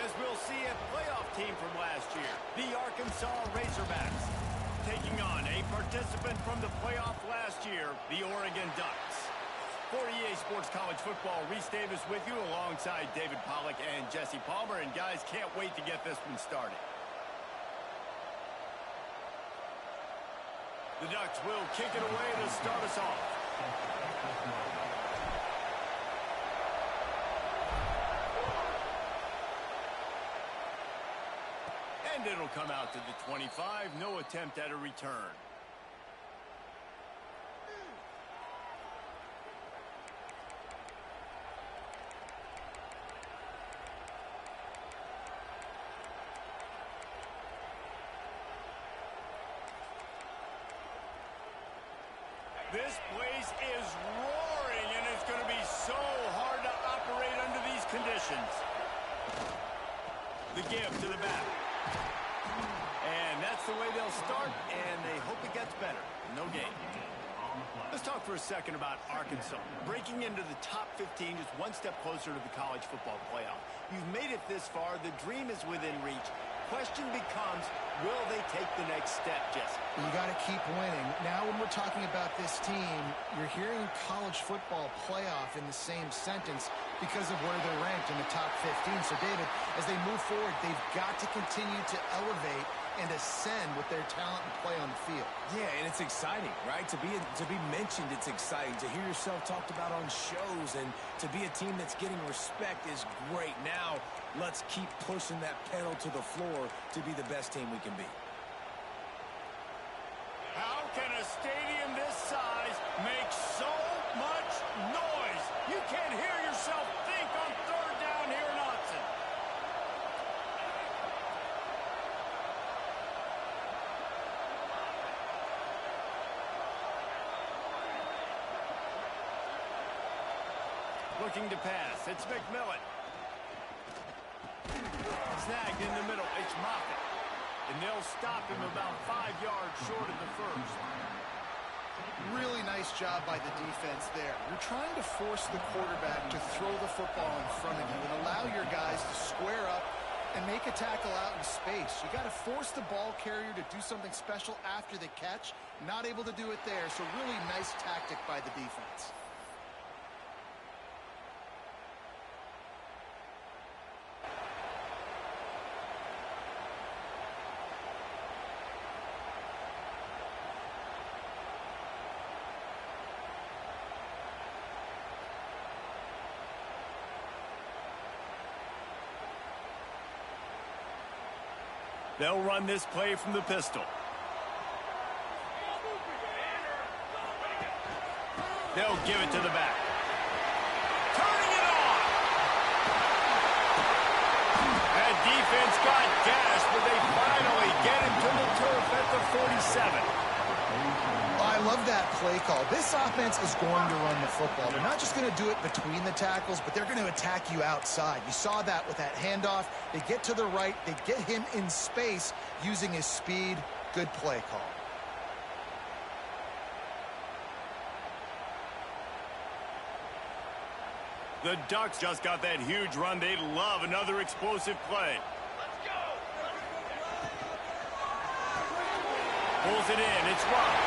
As we'll see a playoff team from last year, the Arkansas Razorbacks, taking on a participant from the playoff last year, the Oregon Ducks. For EA Sports College Football, Reese Davis with you alongside David Pollack and Jesse Palmer. And guys, can't wait to get this one started. The Ducks will kick it away to start us off. And it'll come out to the 25. No attempt at a return. This place is roaring, and it's going to be so hard to operate under these conditions. The give to the back. And that's the way they'll start, and they hope it gets better. No gain. Let's talk for a second about Arkansas. Breaking into the top 15 is one step closer to the college football playoff. You've made it this far. The dream is within reach. Question becomes, will they take the next step, Jesse? You got to keep winning. Now when we're talking about this team, you're hearing college football playoff in the same sentence because of where they're ranked in the top 15. So, David, as they move forward, they've got to continue to elevate and ascend with their talent and play on the field. Yeah, and it's exciting, right? To be mentioned, it's exciting. To hear yourself talked about on shows and to be a team that's getting respect is great. Now, let's keep pushing that pedal to the floor to be the best team we can be. How can a stadium this size make so much noise? You can't hear yourself think on third down here in Autzen. Looking to pass. It's McMillan. Snagged in the middle. It's Moffitt. And they'll stop him about 5 yards short of the first. Really nice job by the defense there. You're trying to force the quarterback to throw the football in front of you and allow your guys to square up and make a tackle out in space. You got to force the ball carrier to do something special after the catch. Not able to do it there, so really nice tactic by the defense. They'll run this play from the pistol. They'll give it to the back. Turning it on! That defense got gashed, but they finally get him to the turf at the 47. I love that play call. This offense is going to run the football. They're not just going to do it between the tackles, but they're going to attack you outside. You saw that with that handoff. They get to the right. They get him in space using his speed. Good play call. The Ducks just got that huge run. They'd love another explosive play. Let's go! Pulls it in. It's Rock.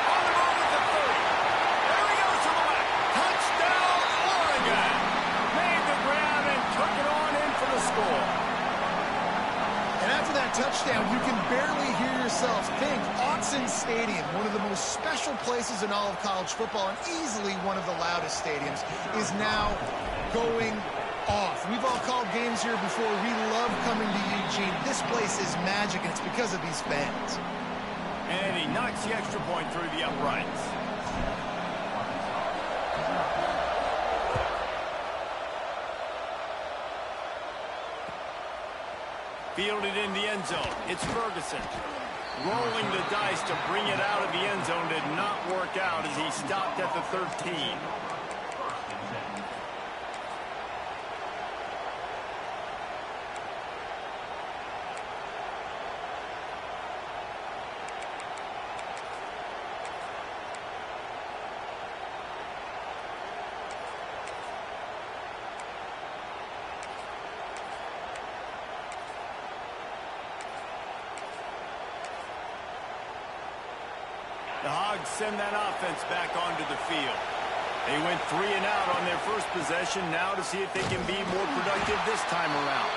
On the move at the 30. There he goes to the left. Touchdown, Oregon! Made the grab and took it on in for the score. And after that touchdown, you can barely hear yourself think. Autzen Stadium, one of the most special places in all of college football and easily one of the loudest stadiums, is now going off. We've all called games here before. We love coming to Eugene. This place is magic, and it's because of these fans. And he knocks the extra point through the uprights. Fielded in the end zone. It's Ferguson. Rolling the dice to bring it out of the end zone did not work out as he stopped at the 13. Dogs send that offense back onto the field. They went 3 and out on their first possession, now to see if they can be more productive this time around.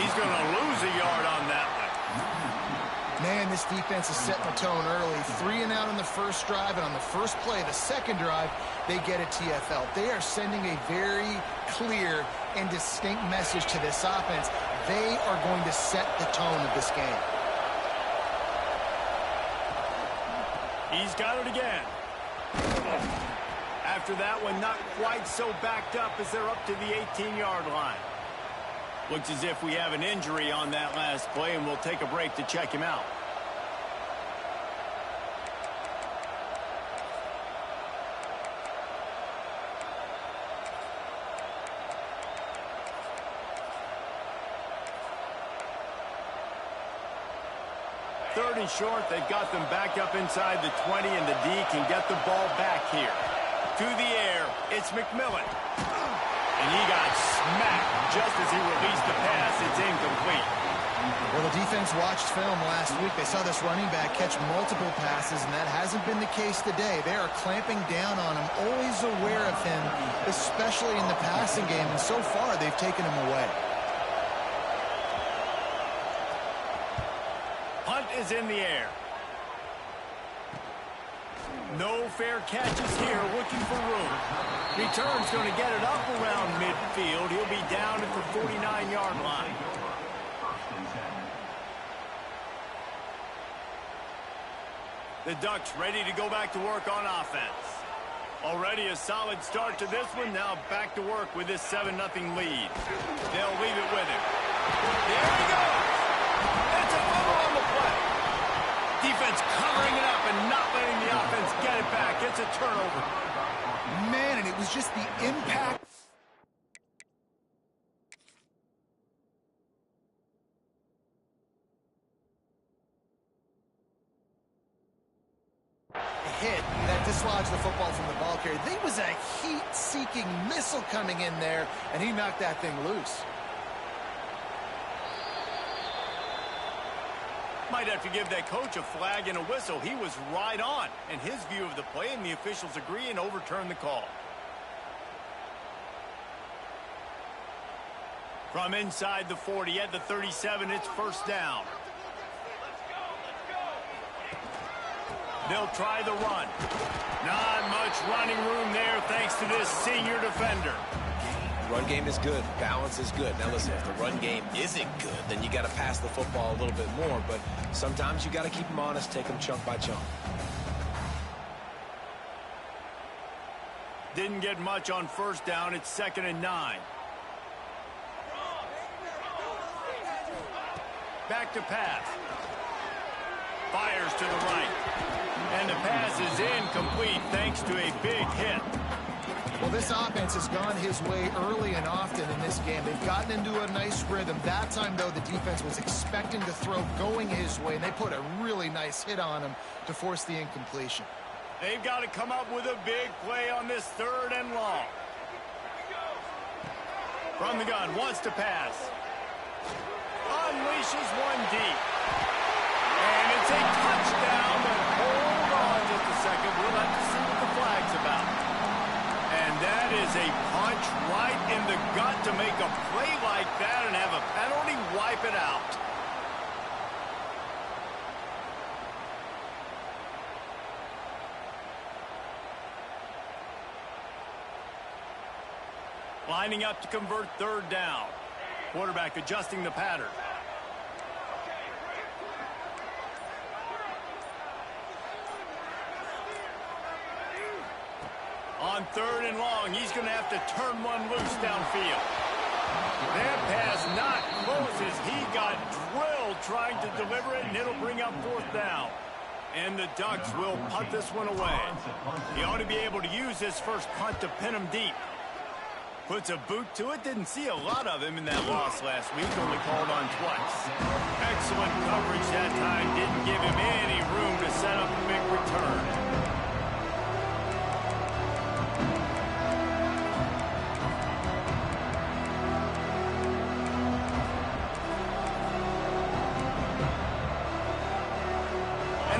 He's going to lose a yard on that one. Man, this defense is setting the tone early. 3 and out on the first drive, and on the first play, the second drive, they get a TFL. They are sending a very clear and distinct message to this offense. They are going to set the tone of this game. He's got it again. After that one, not quite so backed up as they're up to the 18-yard line. Looks as if we have an injury on that last play, and we'll take a break to check him out. Third and short, they've got them back up inside the 20, and the D can get the ball back here. To the air, it's McMillan. And he got smacked just as he released the pass. It's incomplete. Well, the defense watched film last week. They saw this running back catch multiple passes, and that hasn't been the case today. They are clamping down on him, always aware of him, especially in the passing game, and so far they've taken him away. Punt is in the air. No fair catches here, looking for room. Return's going to get it up around midfield. He'll be down at the 49-yard line. The Ducks ready to go back to work on offense. Already a solid start to this one. Now back to work with this 7-0 lead. They'll leave it with him. There he goes. That's a fumble on the play. Defense covering it up and not letting the offense get it back. It's a turnover. Man, and it was just the impact. Hit that dislodged the football from the ball carrier. There was a heat-seeking missile coming in there, and he knocked that thing loose. Might have to give that coach a flag and a whistle. He was right on in his view of the play, and the officials agree and overturn the call. From inside the 40 at the 37, it's first down. They'll try the run. Not much running room there thanks to this senior defender. Run game is good. Balance is good. Now listen, if the run game isn't good, then you got to pass the football a little bit more. But sometimes you got to keep them honest, take them chunk by chunk. Didn't get much on first down. It's 2nd and 9. Back to pass. Fires to the right. And the pass is incomplete thanks to a big hit. Well, this offense has gone his way early and often in this game. They've gotten into a nice rhythm. That time, though, the defense was expecting to throw going his way, and they put a really nice hit on him to force the incompletion. They've got to come up with a big play on this 3rd and long. From the gun, wants to pass. Unleashes one deep. And it's a touchdown, but hold on just a second. We'll have to see what the flag's about. And that is a punch right in the gut to make a play like that and have a penalty wipe it out. Lining up to convert 3rd down. Quarterback adjusting the pattern. On 3rd and long, he's going to have to turn one loose downfield. That pass not close as he got drilled trying to deliver it, and it'll bring up 4th down. And the Ducks will punt this one away. He ought to be able to use his first punt to pin him deep. Puts a boot to it. Didn't see a lot of him in that loss last week. Only called on twice. Excellent coverage that time. Didn't give him any room to set up a big return.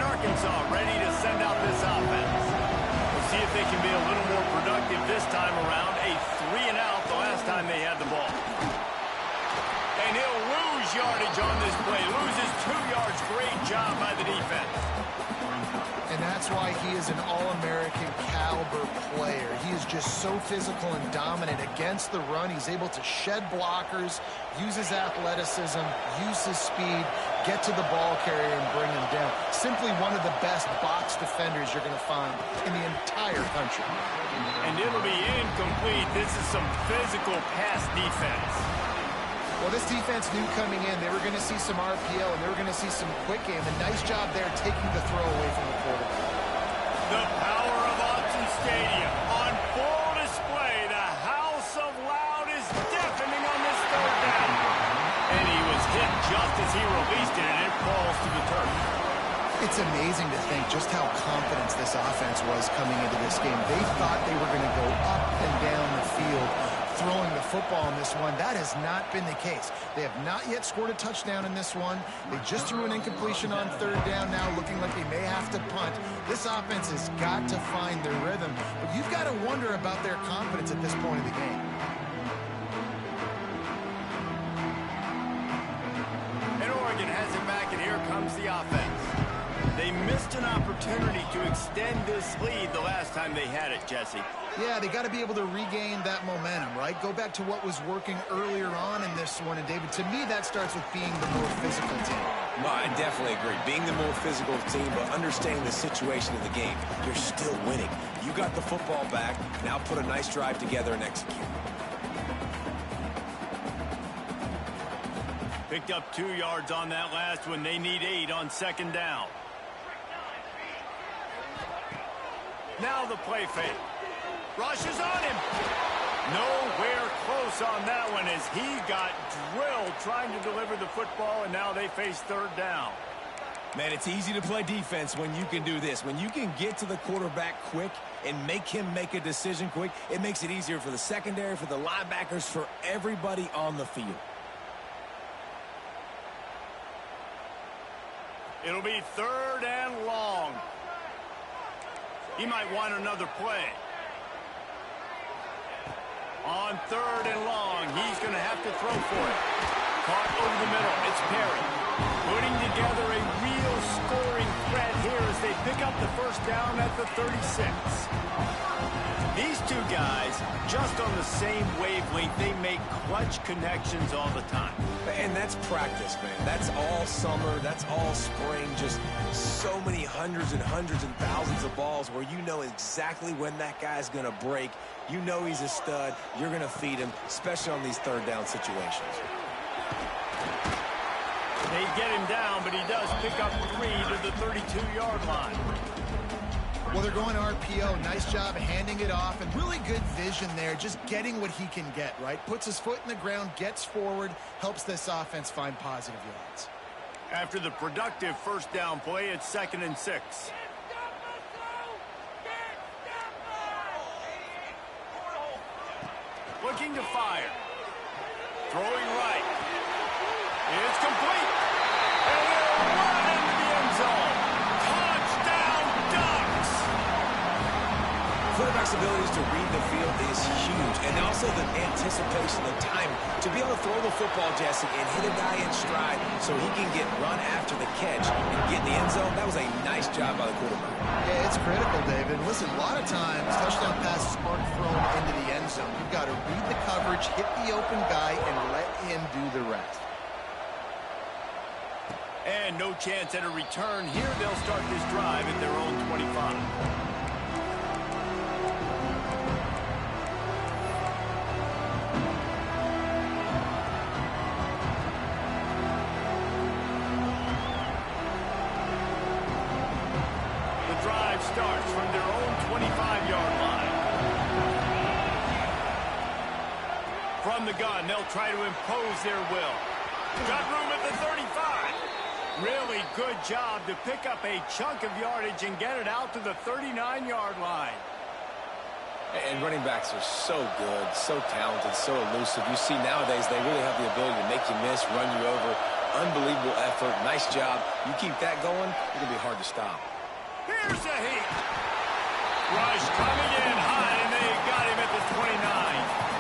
Arkansas ready to send out this offense. yardage on this play. Loses 2 yards. Great job by the defense. And that's why he is an All-American caliber player. He is just so physical and dominant against the run. He's able to shed blockers, use his athleticism, use his speed, get to the ball carrier and bring him down. Simply one of the best box defenders you're going to find in the entire country. And it'll be incomplete. This is some physical pass defense. Well, this defense knew coming in they were going to see some RPO and they were going to see some quick game. A nice job there taking the throw away from the quarterback. The power of Autzen Stadium on full display. The house of loud is deafening on this third down. And he was hit just as he released it, and it falls to the turf. It's amazing to think just how confident this offense was coming into this game. They thought they were going to go up and down the field throwing the football in this one. That has not been the case. They have not yet scored a touchdown in this one. They just threw an incompletion on third down now, looking like they may have to punt. This offense has got to find their rhythm, but you've got to wonder about their confidence at this point of the game. And Oregon has it back, and here comes the offense. They missed an opportunity to extend this lead the last time they had it, Jesse. Yeah, they got to be able to regain that momentum, right? Go back to what was working earlier on in this one. And, David, to me, that starts with being the more physical team. No, I definitely agree. Being the more physical team, but understanding the situation of the game. You're still winning. You got the football back. Now put a nice drive together and execute. Picked up 2 yards on that last one. They need 8 on second down. Now the play fake. Rushes on him. Nowhere close on that one as he got drilled trying to deliver the football, and now they face third down. Man, it's easy to play defense when you can do this. When you can get to the quarterback quick and make him make a decision quick, it makes it easier for the secondary, for the linebackers, for everybody on the field. It'll be third and long. He might want another play. On third and long, he's going to have to throw for it. Caught over the middle. It's Perry. Putting together a real scoring threat here as they pick up the first down at the 36. These two guys, just on the same wavelength, they make clutch connections all the time. And that's practice, man. That's all summer. That's all spring. Just so many hundreds and thousands of balls where you know exactly when that guy's going to break. You know he's a stud. You're going to feed him, especially on these third down situations. They get him down, but he does pick up 3 to the 32-yard line. Well, they're going RPO. Nice job handing it off, and really good vision there, just getting what he can get, right? Puts his foot in the ground, gets forward, helps this offense find positive yards. After the productive first down play, it's 2nd and 6. Looking to fire. Throwing right. It's complete. And they'll run into the end zone. Touchdown, Ducks! Quarterback's abilities to read the field is huge. And also the anticipation, the time to be able to throw the football, Jesse, and hit a guy in stride so he can get run after the catch and get in the end zone. That was a nice job by the quarterback. Yeah, it's critical, David. Listen, a lot of times touchdown passes aren't thrown into the end zone. You've got to read the coverage, hit the open guy, and let him do the rest. And no chance at a return here. They'll start this drive at their own 25. The drive starts from their own 25-yard line. From the gun, they'll try to impose their will. Got room at the 35. Really good job to pick up a chunk of yardage and get it out to the 39-yard line. And running backs are so good, so talented, so elusive. You see nowadays they really have the ability to make you miss, run you over. Unbelievable effort. Nice job. You keep that going, it's going to be hard to stop. Here's a heat. Rush coming in high, and they got him at the 29.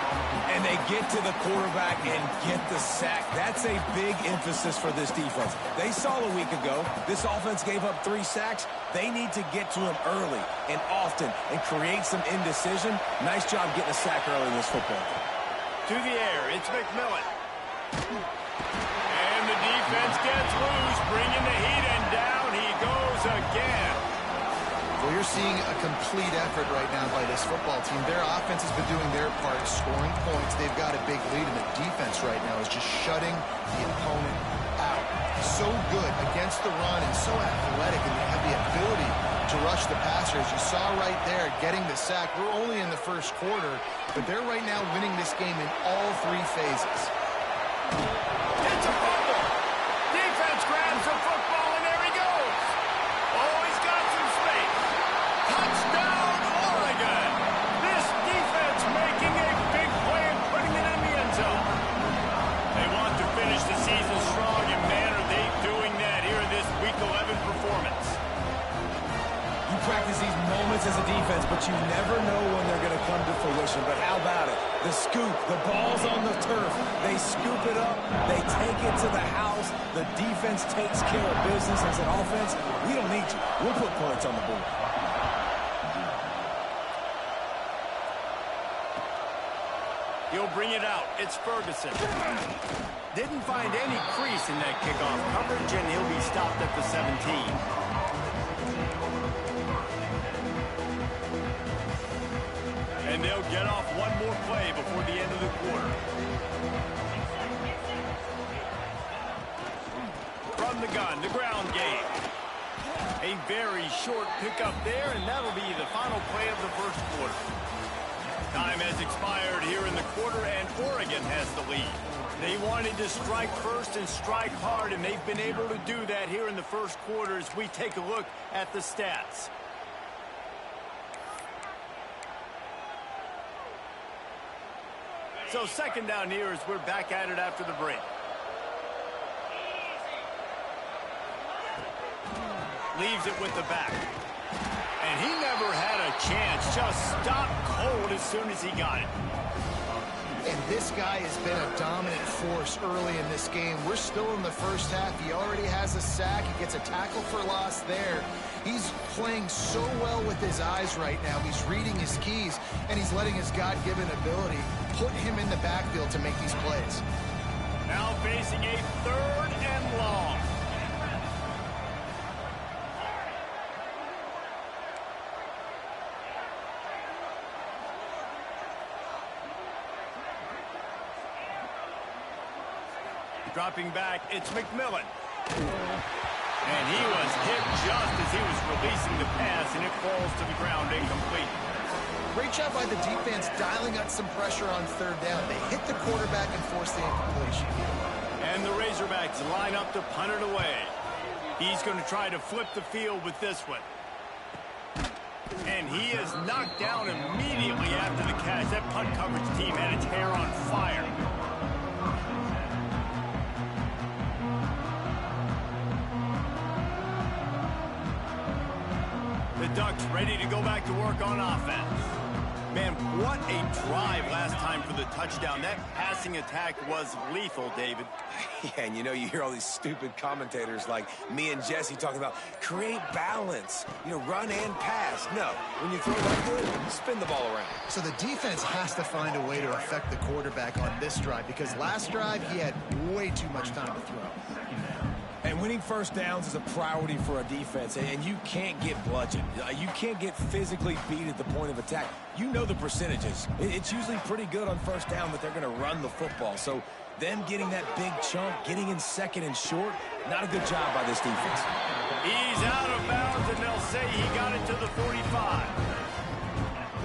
And they get to the quarterback and get the sack. That's a big emphasis for this defense. They saw a week ago this offense gave up 3 sacks. They need to get to him early and often and create some indecision. Nice job getting a sack early in this football game. To the air, it's McMillan. And the defense gets loose, bringing the heat, and down he goes again. Well, you're seeing a complete effort right now by this football team. Their offense has been doing their part, scoring points. They've got a big lead, and the defense right now is just shutting the opponent out. So good against the run and so athletic, and they have the ability to rush the passer. As you saw right there, getting the sack. We're only in the first quarter, but they're right now winning this game in all 3 phases. It's a fumble. Defense grabs the football, and there he goes. Oh, he's got some space. Touchdown, Oregon. This defense making a big play and putting it in the end zone. They want to finish the season strong, and man, are they doing that here in this Week 11 performance. You practice these moments as a defense, but you never know when they're going to come to fruition. But how about it? The scoop, the ball's on the turf. They scoop it up. They take it to the house. The defense takes care of business. As an offense, we don't need you. We'll put points on the board. He'll bring it out. It's Ferguson. Didn't find any crease in that kickoff coverage, and he'll be stopped at the 17. And they'll get off one more play before the end of the quarter. From the gun, the ground game. A very short pickup there, and that'll be the final play of the first quarter. Time has expired here in the quarter, and Oregon has the lead. They wanted to strike first and strike hard, and they've been able to do that here in the first quarter as we take a look at the stats. So second down here as we're back at it after the break. Leaves it with the back. And he never had a chance. Just stopped cold as soon as he got it. And this guy has been a dominant force early in this game. We're still in the first half. He already has a sack. He gets a tackle for loss there. He's playing so well with his eyes right now. He's reading his keys, and he's letting his God-given ability put him in the backfield to make these plays. Now facing a 3rd and long. Dropping back, it's McMillan. And he was hit just as he was releasing the pass, and it falls to the ground incomplete. Great job by the defense dialing up some pressure on 3rd down. They hit the quarterback and forced the incompletion. And the Razorbacks line up to punt it away. He's going to try to flip the field with this one. And he is knocked down immediately after the catch. That punt coverage team had its hair on fire. The Ducks ready to go back to work on offense. Man, what a drive last time for the touchdown. That passing attack was lethal, David. Yeah, and you know, you hear all these stupid commentators like me and Jesse talking about create balance, run and pass. No, when you throw that good, spin the ball around. So the defense has to find a way to affect the quarterback on this drive, because last drive he had way too much time to throw. And winning first downs is a priority for a defense, and you can't get bludgeoned. You can't get physically beat at the point of attack. You know the percentages. It's usually pretty good on first down that they're going to run the football. So them getting that big chunk, getting in 2nd and short, not a good job by this defense. He's out of bounds, and they'll say he got it to the 45.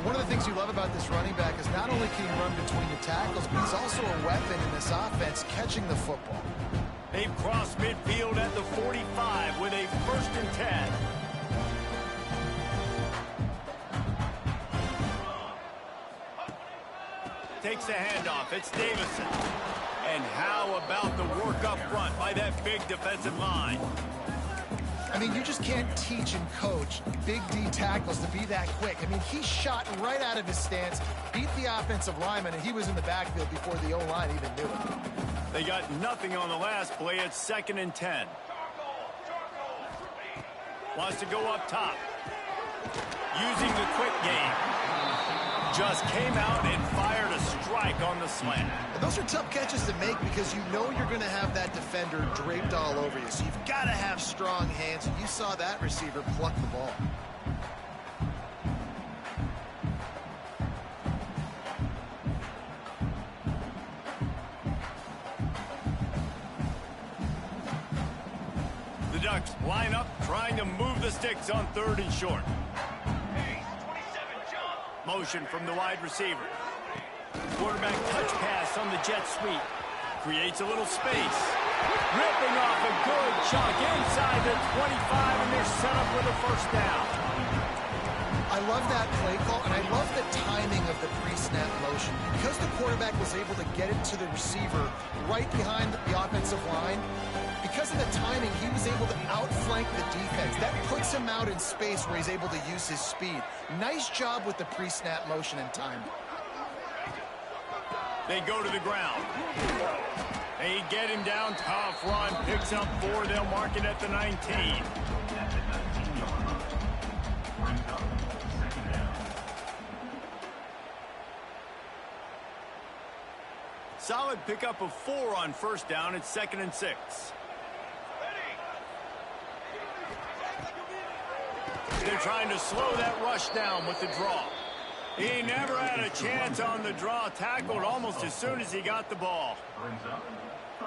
One of the things you love about this running back is not only can he run between the tackles, but he's also a weapon in this offense catching the football. They've crossed midfield at the 45 with a 1st and 10. Takes the handoff. It's Davison. And how about the work up front by that big defensive line? I mean, you just can't teach and coach big D tackles to be that quick. I mean, he shot right out of his stance, beat the offensive lineman, and he was in the backfield before the O-line even knew it. They got nothing on the last play. It's 2nd and 10. Wants to go up top. Using the quick game. Just came out and fired a strike on the slant. And those are tough catches to make because you know you're going to have that defender draped all over you. So you've got to have strong hands. And you saw that receiver pluck the ball. The Ducks line up, trying to move the sticks on 3rd and short. Motion from the wide receiver. Quarterback touch pass on the jet sweep. Creates a little space. Ripping off a good chunk inside the 25, and they're set up with a first down. I love that play call, and I love the timing of the pre-snap motion. Because the quarterback was able to get it to the receiver right behind the offensive line, because of the timing, he was able to outflank the defense. That puts him out in space where he's able to use his speed. Nice job with the pre-snap motion and timing. They go to the ground. They get him down. Tough run. Picks up 4. They'll mark it at the 19. Solid pickup of 4 on first down. It's 2nd and 6. They're trying to slow that rush down with the draw. He never had a chance on the draw. Tackled almost as soon as he got the ball.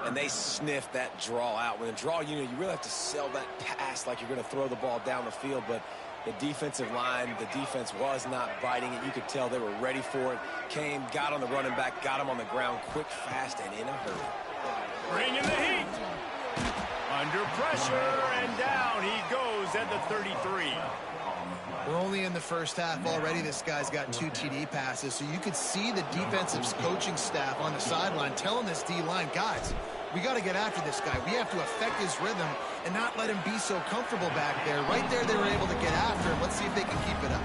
And they sniffed that draw out. When the draw, you really have to sell that pass like you're going to throw the ball down the field. But the defensive line, the defense was not biting it. You could tell they were ready for it. Came, got on the running back, got him on the ground quick, fast, and in a hurry. Bringing the heat. Under pressure, and down he goes at the 33. We're only in the first half already. This guy's got 2 TD passes, so you could see the defensive coaching staff on the sideline telling this D-line, guys, we got to get after this guy. We have to affect his rhythm and not let him be so comfortable back there. Right there, they were able to get after him. Let's see if they can keep it up.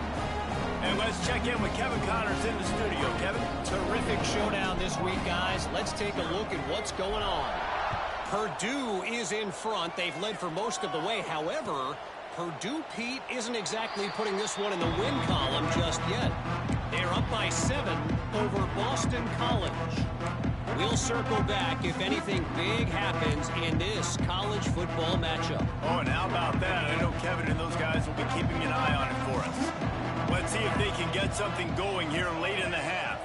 And let's check in with Kevin Connors in the studio. Kevin? Terrific showdown this week, guys. Let's take a look at what's going on. Purdue is in front. They've led for most of the way. However, Purdue, Pete, isn't exactly putting this one in the win column just yet. They're up by 7 over Boston College. We'll circle back if anything big happens in this college football matchup. Oh, and how about that? I know Kevin and those guys will be keeping an eye on it for us. Let's see if they can get something going here late in the half.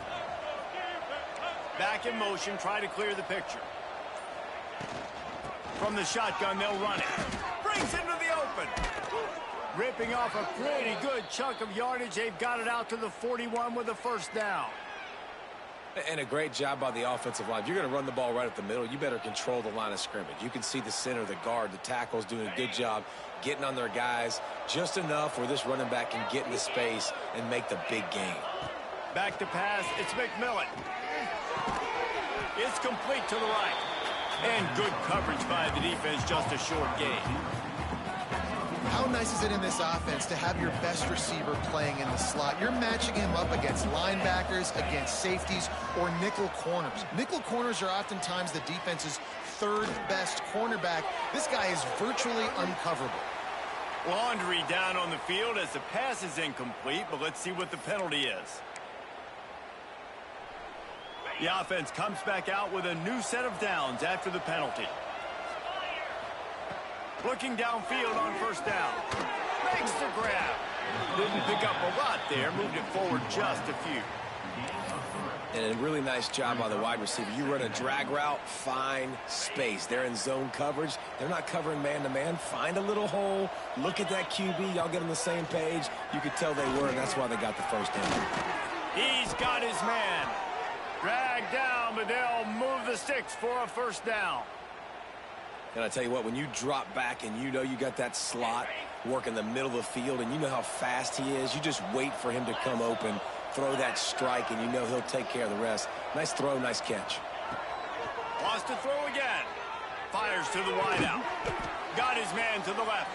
Back in motion, try to clear the picture. From the shotgun, they'll run it. Brings into the open. Ripping off a pretty good chunk of yardage. They've got it out to the 41 with a first down. And a great job by the offensive line. If you're going to run the ball right up the middle, you better control the line of scrimmage. You can see the center, the guard, the tackles doing a good job getting on their guys just enough where this running back can get into space and make the big game. Back to pass. It's McMillan. It's complete to the right. And good coverage by the defense, just a short gain. How nice is it in this offense to have your best receiver playing in the slot? You're matching him up against linebackers, against safeties, or nickel corners. Nickel corners are oftentimes the defense's 3rd best cornerback. This guy is virtually uncoverable. Laundry down on the field as the pass is incomplete, but let's see what the penalty is. The offense comes back out with a new set of downs after the penalty. Looking downfield on first down. Makes the grab. Didn't pick up a lot there. Moved it forward just a few. And a really nice job by the wide receiver. You run a drag route, find space. They're in zone coverage. They're not covering man-to-man. Find a little hole. Look at that QB. Y'all get on the same page. You could tell they were, and that's why they got the first down. He's got his man. Dragged down, but they'll move the sticks for a first down. And I tell you what, when you drop back and you know you got that slot work in the middle of the field and you know how fast he is, you just wait for him to come open, throw that strike, and you know he'll take care of the rest. Nice throw, nice catch. Wants to throw again. Fires to the wideout. Got his man to the left.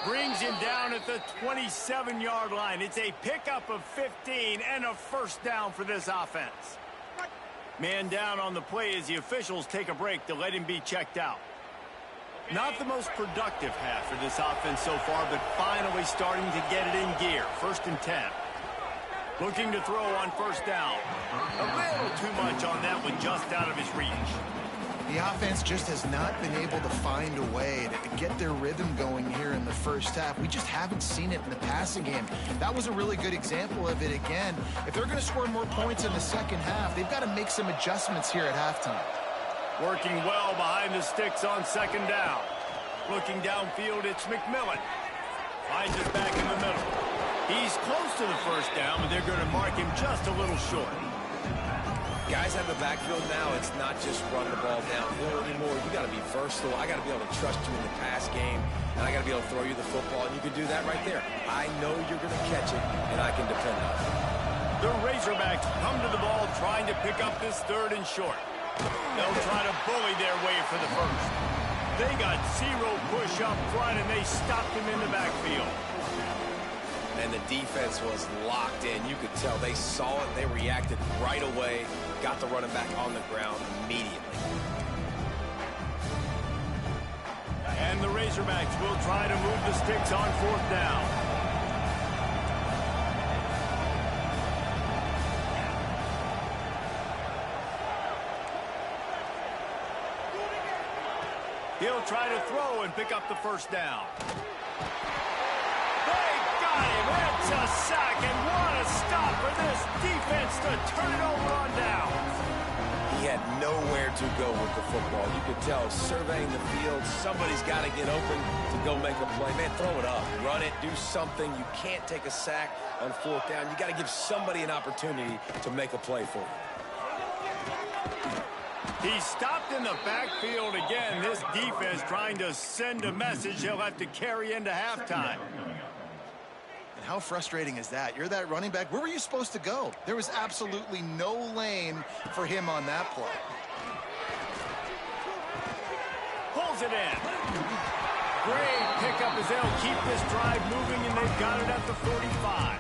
Brings him down at the 27-yard line. It's a pickup of 15 and a first down for this offense. Man down on the play as the officials take a break to let him be checked out. Not the most productive half for this offense so far, but finally starting to get it in gear. 1st and 10. Looking to throw on first down. A little too much on that one, just out of his reach. The offense just has not been able to find a way to get their rhythm going here in the first half. We just haven't seen it in the passing game. That was a really good example of it again. If they're going to score more points in the second half, they've got to make some adjustments here at halftime. Working well behind the sticks on 2nd down. Looking downfield, it's McMillan. Finds it back in the middle. He's close to the first down, but they're going to mark him just a little short. Guys out of the backfield now, it's not just run the ball downhill anymore. You got to be versatile. I got to be able to trust you in the pass game, and I got to be able to throw you the football, and you can do that right there. I know you're going to catch it, and I can depend on it. The Razorbacks come to the ball trying to pick up this 3rd and short. They'll try to bully their way for the first. They got 0 push up front, and they stopped him in the backfield. And the defense was locked in. You could tell they saw it. They reacted right away. Got the running back on the ground immediately. And the Razorbacks will try to move the sticks on 4th down. He'll try to throw and pick up the first down. It's a sack, and what a stop for this defense to turn it over on downs. He had nowhere to go with the football. You could tell, surveying the field, somebody's got to get open to go make a play. Man, throw it up, run it, do something. You can't take a sack on 4th down. You got to give somebody an opportunity to make a play for you. He stopped in the backfield again. This defense trying to send a message he'll have to carry into halftime. How frustrating is that? You're that running back. Where were you supposed to go? There was absolutely no lane for him on that play. Pulls it in. Great pickup as they'll keep this drive moving, and they've got it at the 45.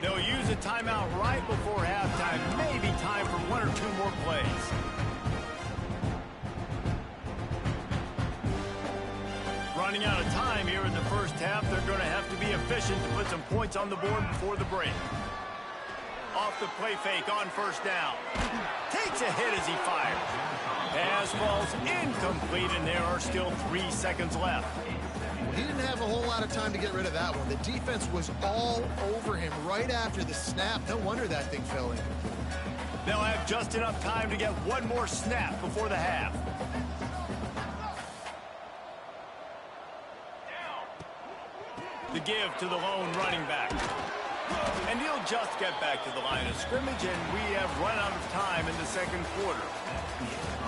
They'll use a timeout right before halftime. Maybe time for 1 or 2 more plays. Running out of time here in the first half. They're going to have to be efficient to put some points on the board before the break. Off the play fake on first down. Takes a hit as he fires. Pass falls incomplete, and there are still 3 seconds left. He didn't have a whole lot of time to get rid of that one. The defense was all over him right after the snap. No wonder that thing fell in. They'll have just enough time to get 1 more snap before the half. The give to the lone running back. And he'll just get back to the line of scrimmage, and we have run out of time in the 2nd quarter.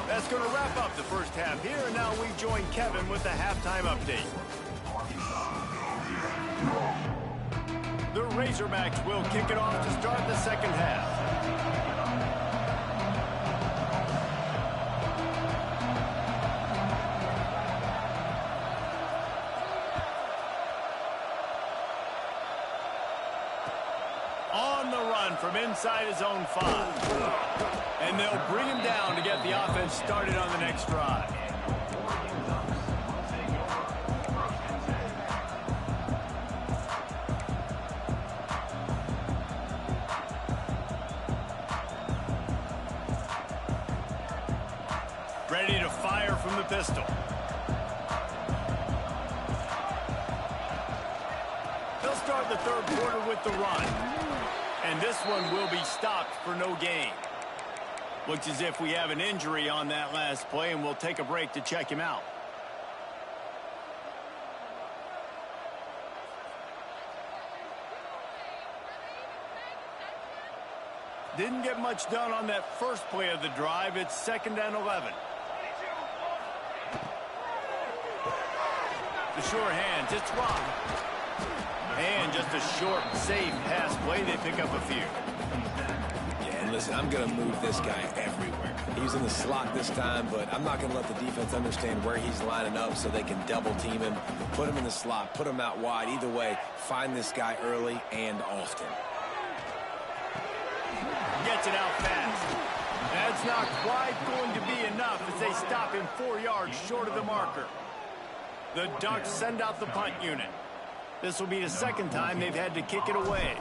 That's going to wrap up the first half here, and now we join Kevin with the halftime update. The Razorbacks will kick it off to start the 2nd half. From inside his own 5. And they'll bring him down to get the offense started on the next drive. Ready to fire from the pistol. They'll start the 3rd quarter with the run. And this one will be stopped for no gain. Looks as if we have an injury on that last play, and we'll take a break to check him out. Didn't get much done on that first play of the drive. It's 2nd and 11. The sure hands, it's Rock. And just a short, safe pass play. They pick up a few. Yeah, and listen, I'm going to move this guy everywhere. He was in the slot this time, but I'm not going to let the defense understand where he's lining up so they can double team him, put him in the slot, put him out wide. Either way, find this guy early and often. Gets it out fast. That's not quite going to be enough as they stop him 4 yards short of the marker. The Ducks send out the punt unit. This will be the second time they've had to kick it away.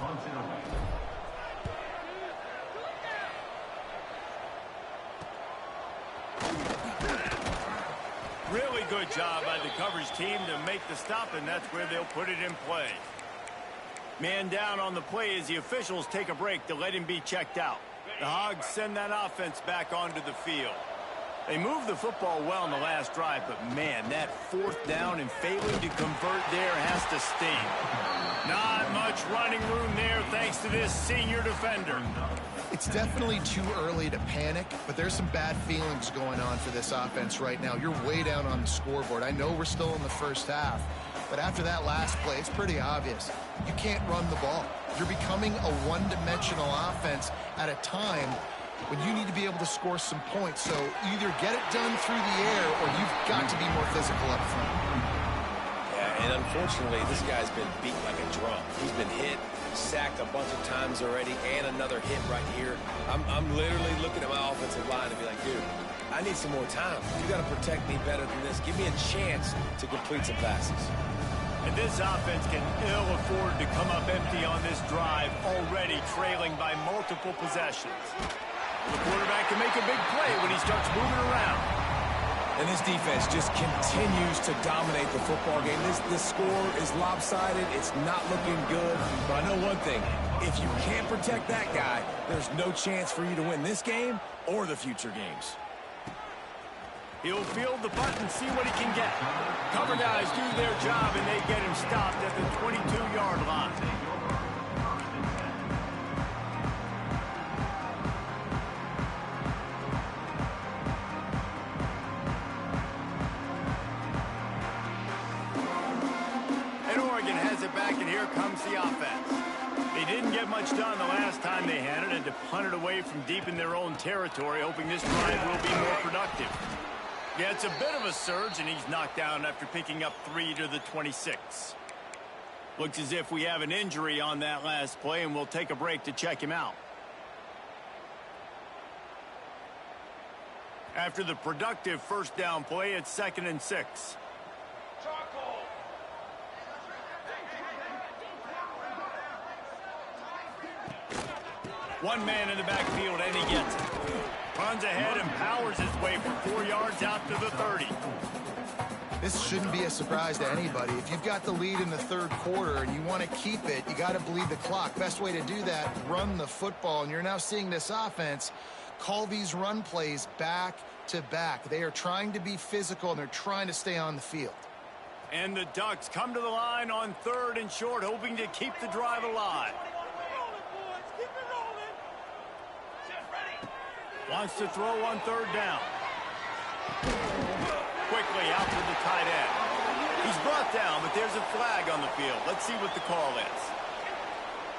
Really good job by the coverage team to make the stop, and that's where they'll put it in play. Man down on the play as the officials take a break to let him be checked out. The Hogs send that offense back onto the field. They moved the football well in the last drive, but man, that fourth down and failing to convert there has to sting. Not much running room there thanks to this senior defender. It's definitely too early to panic, but there's some bad feelings going on for this offense right now. You're way down on the scoreboard. I know we're still in the first half, but after that last play, it's pretty obvious. You can't run the ball. You're becoming a one-dimensional offense at a time when you need to be able to score some points. So either get it done through the air or you've got to be more physical up front. Yeah, and unfortunately, this guy's been beat like a drum. He's been hit, sacked a bunch of times already, and another hit right here. I'm literally looking at my offensive line and be like, dude, I need some more time. You got to protect me better than this. Give me a chance to complete some passes. And this offense can ill afford to come up empty on this drive, already trailing by multiple possessions. The quarterback can make a big play when he starts moving around. And this defense just continues to dominate the football game. This score is lopsided. It's not looking good. But I know one thing. If you can't protect that guy, there's no chance for you to win this game or the future games. He'll field the punt and see what he can get. Cover guys do their job, and they get him stopped at the 22-yard line. And Oregon has it back, and here comes the offense. They didn't get much done the last time they had it, and to punt it away from deep in their own territory, hoping this drive will be more productive. Yeah, it's a bit of a surge, and he's knocked down after picking up 3 to the 26. Looks as if we have an injury on that last play, and we'll take a break to check him out. After the productive first down play, it's 2nd and 6. One man in the backfield, and he gets it. Runs ahead and powers his way for 4 yards out to the 30. This shouldn't be a surprise to anybody. If you've got the lead in the third quarter and you want to keep it, you got to bleed the clock. Best way to do that, run the football. And you're now seeing this offense call these run plays back to back. They are trying to be physical, and they're trying to stay on the field. And the Ducks come to the line on 3rd and short, hoping to keep the drive alive. Wants to throw on 3rd down. Quickly out to the tight end. He's brought down, but there's a flag on the field. Let's see what the call is.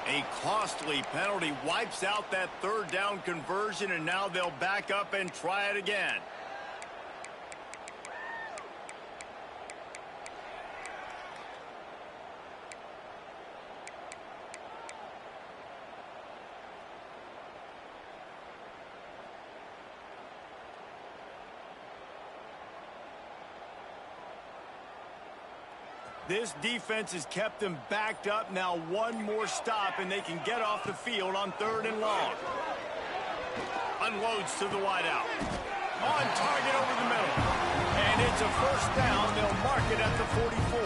A costly penalty wipes out that 3rd down conversion, and now they'll back up and try it again. This defense has kept them backed up. Now one more stop, and they can get off the field on 3rd and long. Unloads to the wideout. On target over the middle. And it's a first down. They'll mark it at the 44.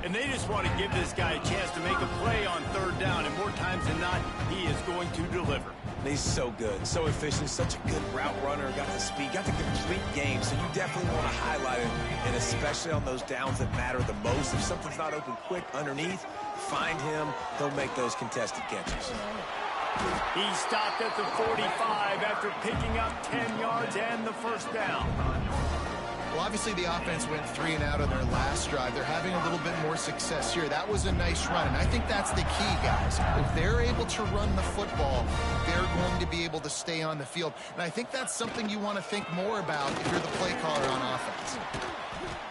And they just want to give this guy a chance to make a play on 3rd down, and more times than not, he is going to deliver. He's so good, so efficient, such a good route runner, got the speed, got the complete game, so you definitely want to highlight him, and especially on those downs that matter the most. If something's not open quick underneath, find him, he'll make those contested catches. He stopped at the 45 after picking up 10 yards and the first down. Well, obviously the offense went 3 and out on their last drive. They're having a little bit more success here. That was a nice run, and I think that's the key, guys. If they're able to run the football, they're going to be able to stay on the field. And I think that's something you want to think more about if you're the play caller on offense.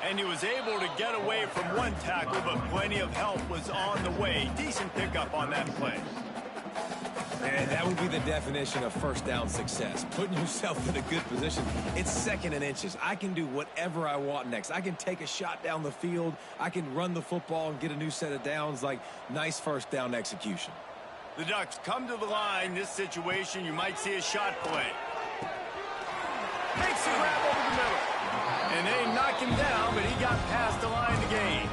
And he was able to get away from one tackle, but plenty of help was on the way. Decent pickup on that play. And that would be the definition of first down success. Putting yourself in a good position. It's 2nd and inches. I can do whatever I want next. I can take a shot down the field. I can run the football and get a new set of downs. Like, nice first down execution. The Ducks come to the line. This situation, you might see a shot play. Makes the grab over the middle. And they knock him down, but he got past the line to gain.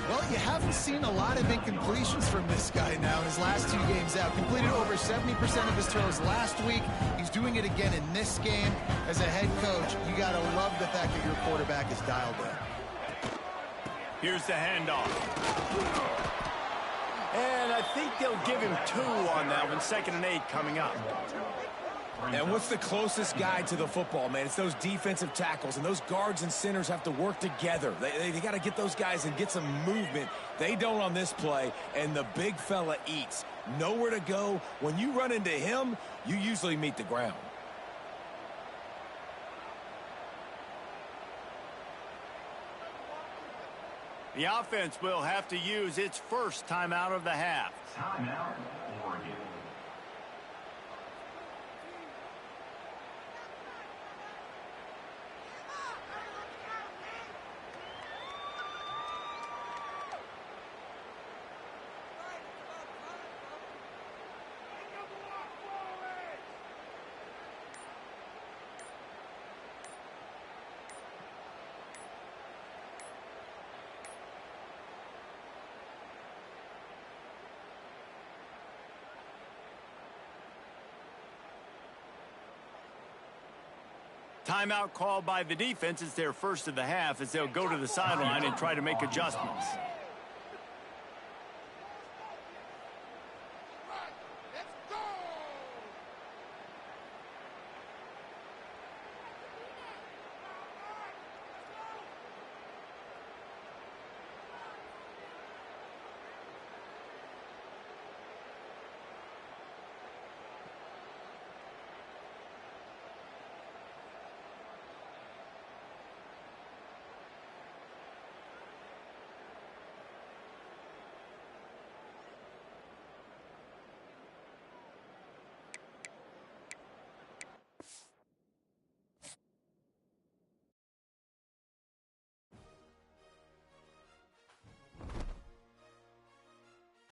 Well, you haven't seen a lot of incompletions from this guy now in his last 2 games out. Completed over 70% of his throws last week. He's doing it again in this game. As a head coach, you got to love the fact that your quarterback is dialed in. Here's the handoff. And I think they'll give him 2 on that one. 2nd and 8 coming up. And what's the closest guy to the football, man? It's those defensive tackles, and those guards and centers have to work together. They got to get those guys and get some movement. They don't on this play, and the big fella eats. Nowhere to go. When you run into him, you usually meet the ground. The offense will have to use its first timeout of the half. Timeout, Oregon. Timeout called by the defense. It's their first of the half as they'll go to the sideline and try to make adjustments.